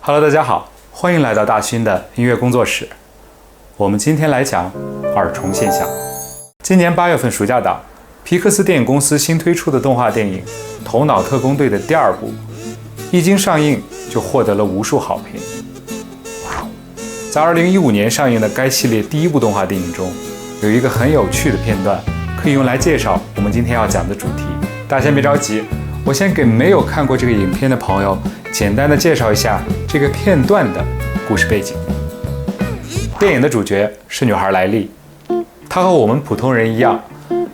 Hello， 大家好，欢迎来到大勋的音乐工作室。我们今天来讲耳虫现象。今年8月份暑假档，皮克斯电影公司新推出的动画电影《头脑特工队》的第2部，一经上映就获得了无数好评。在2015年上映的该系列第1部动画电影中，有一个很有趣的片段，可以用来介绍我们今天要讲的主题。大家先别着急，我先给没有看过这个影片的朋友简单的介绍一下这个片段的故事背景。电影的主角是女孩莱莉，她和我们普通人一样，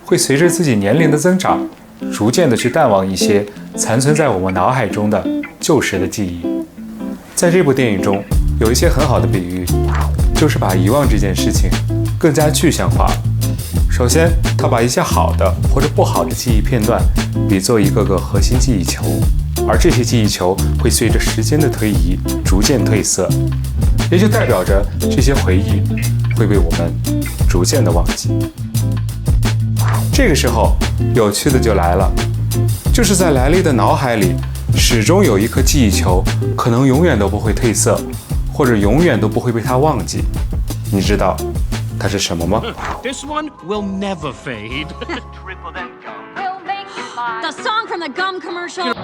会随着自己年龄的增长，逐渐的去淡忘一些残存在我们脑海中的旧时的记忆。在这部电影中，有一些很好的比喻，就是把遗忘这件事情更加具象化。首先，他把一些好的或者不好的记忆片段比作一个个核心记忆球，而这些记忆球会随着时间的推移逐渐褪色，也就代表着这些回忆会被我们逐渐的忘记。这个时候，有趣的就来了，就是在莱莉的脑海里始终有一颗记忆球，可能永远都不会褪色，或者永远都不会被她忘记。你知道它是什么吗？ This one will never fade. Triple that gum. We'll make it mine. The song from the gum commercial.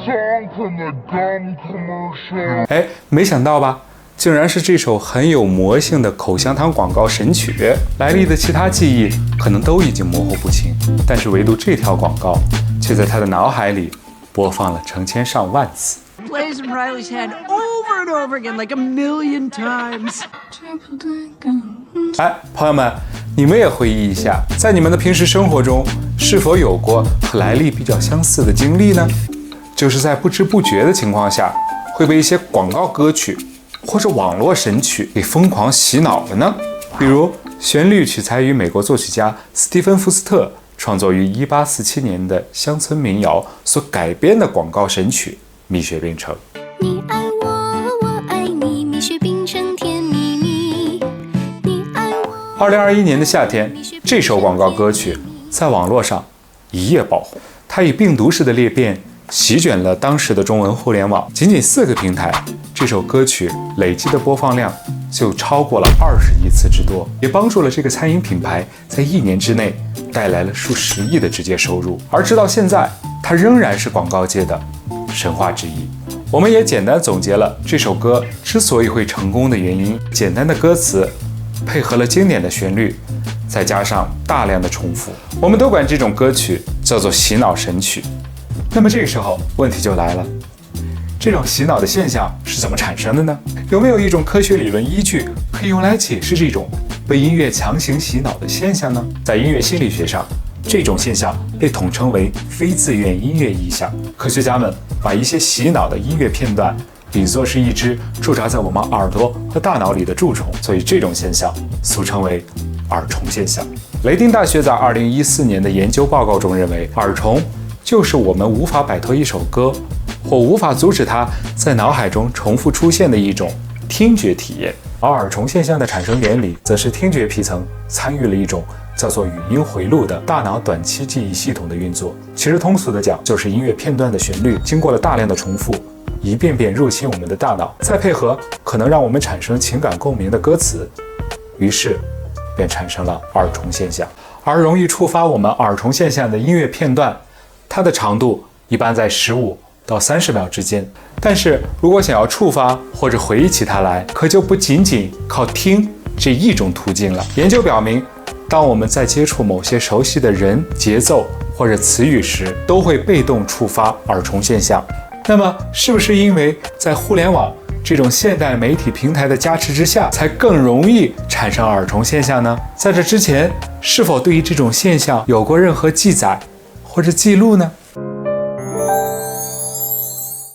哎，没想到吧，竟然是这首很有魔性的口香糖广告神曲。莱莉的其他记忆可能都已经模糊不清，但是唯独这条广告却在她的脑海里播放了成千上万次。 Plays in Riley's head over and over again, like a million times. 哎，朋友们，你们也回忆一下，在你们的平时生活中，是否有过和莱莉比较相似的经历呢？就是在不知不觉的情况下，会被一些广告歌曲或者网络神曲给疯狂洗脑了呢？比如，旋律取材于美国作曲家斯蒂芬·福斯特创作于1847年的乡村民谣所改编的广告神曲《蜜雪冰城》。你爱我，我爱你，蜜雪冰城甜蜜蜜。你爱我。 2021年的夏天，这首广告歌曲在网络上一夜爆红，它以病毒式的裂变席卷了当时的中文互联网。仅仅4个平台，这首歌曲累计的播放量就超过了20亿次之多，也帮助了这个餐饮品牌在1年之内带来了数十亿的直接收入。而直到现在，它仍然是广告界的神话之一。我们也简单总结了这首歌之所以会成功的原因：简单的歌词，配合了经典的旋律，再加上大量的重复，我们都管这种歌曲叫做洗脑神曲。那么这个时候问题就来了，这种洗脑的现象是怎么产生的呢？有没有一种科学理论依据可以用来解释这种被音乐强行洗脑的现象呢？在音乐心理学上，这种现象被统称为非自愿音乐意象。科学家们把一些洗脑的音乐片段比作是一只驻扎在我们耳朵和大脑里的蛀虫，所以这种现象俗称为耳虫现象。雷丁大学在2014年的研究报告中认为，耳虫就是我们无法摆脱一首歌，或无法阻止它在脑海中重复出现的一种听觉体验。而耳虫现象的产生原理，则是听觉皮层参与了一种叫做语音回路的大脑短期记忆系统的运作。其实通俗的讲，就是音乐片段的旋律经过了大量的重复，一遍遍入侵我们的大脑，再配合可能让我们产生情感共鸣的歌词，于是便产生了耳虫现象。而容易触发我们耳虫现象的音乐片段，它的长度一般在15到30秒之间。但是如果想要触发或者回忆起它来，可就不仅仅靠听这一种途径了。研究表明，当我们在接触某些熟悉的人、节奏或者词语时，都会被动触发耳虫现象。那么，是不是因为在互联网这种现代媒体平台的加持之下，才更容易产生耳虫现象呢？在这之前，是否对于这种现象有过任何记载或者记录呢？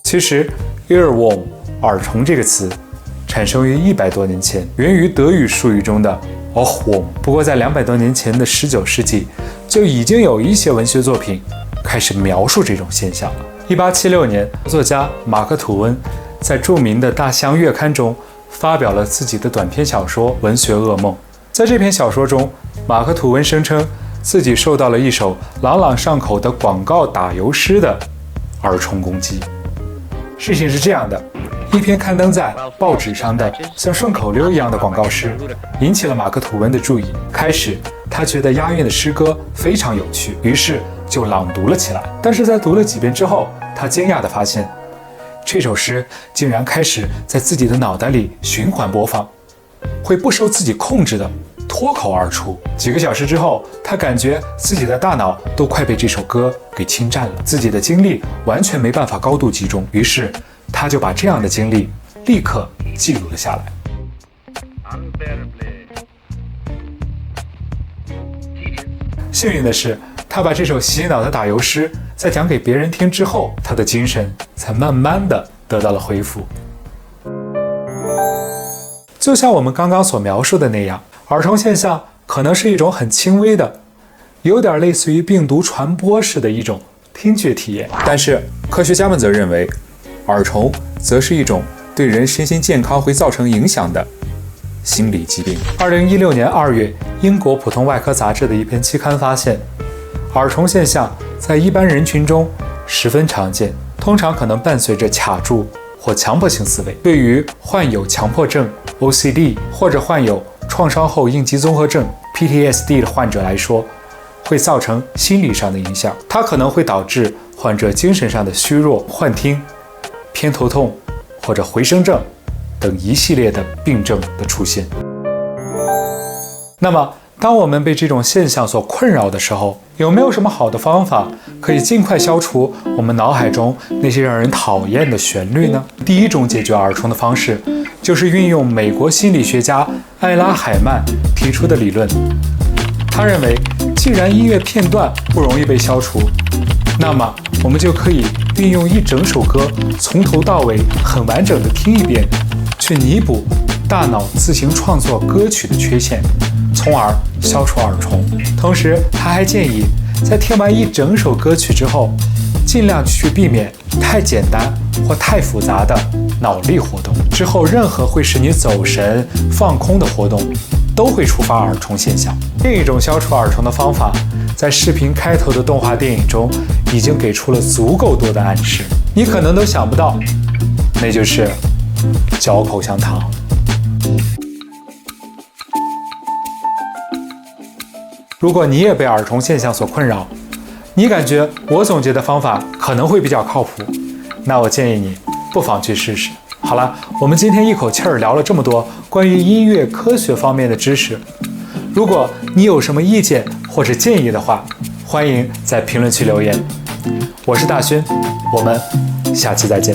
其实 earworm 耳虫这个词产生于100多年前，源于德语术语中的 Ohrwurm。不过在200多年前的19世纪，就已经有一些文学作品开始描述这种现象了。1876年，作家马克·吐温在著名的《大象月刊》中发表了自己的短篇小说《文学噩梦》。在这篇小说中，马克·吐温声称自己受到了一首朗朗上口的广告打油诗的耳虫攻击。事情是这样的一篇刊登在报纸上的像顺口溜一样的广告诗，引起了马克·吐温的注意。开始，他觉得押韵的诗歌非常有趣，于是就朗读了起来。但是在读了几遍之后，他惊讶地发现，这首诗竟然开始在自己的脑袋里循环播放，会不受自己控制的脱口而出。几个小时之后，他感觉自己的大脑都快被这首歌给侵占了，自己的精力完全没办法高度集中。于是他就把这样的经历立刻记录了下来。幸运的是，他把这首洗脑的打油诗在讲给别人听之后，他的精神才慢慢的得到了恢复。就像我们刚刚所描述的那样，耳虫现象可能是一种很轻微的，有点类似于病毒传播式的一种听觉体验。但是科学家们则认为，耳虫则是一种对人身心健康会造成影响的心理疾病。2016年2月，英国普通外科杂志的一篇期刊发现，耳虫现象在一般人群中十分常见，通常可能伴随着卡住或强迫性思维。对于患有强迫症 OCD 或者患有创伤后应激综合症 PTSD 的患者来说，会造成心理上的影响。它可能会导致患者精神上的虚弱、幻听、偏头痛或者回声症等一系列的病症的出现。那么当我们被这种现象所困扰的时候，有没有什么好的方法可以尽快消除我们脑海中那些让人讨厌的旋律呢？第一种解决耳虫的方式，就是运用美国心理学家艾拉·海曼提出的理论。他认为，既然音乐片段不容易被消除，那么我们就可以运用一整首歌从头到尾很完整的听一遍，去弥补大脑自行创作歌曲的缺陷，从而消除耳虫。同时，他还建议在听完一整首歌曲之后，尽量去避免太简单或太复杂的脑力活动。之后，任何会使你走神、放空的活动都会触发耳虫现象。另一种消除耳虫的方法，在视频开头的动画电影中已经给出了足够多的暗示，你可能都想不到，那就是嚼口香糖。如果你也被耳虫现象所困扰，你感觉我总结的方法可能会比较靠谱，那我建议你不妨去试试。好了，我们今天一口气儿聊了这么多关于音乐科学方面的知识，如果你有什么意见或者建议的话，欢迎在评论区留言。我是大勋，我们下期再见。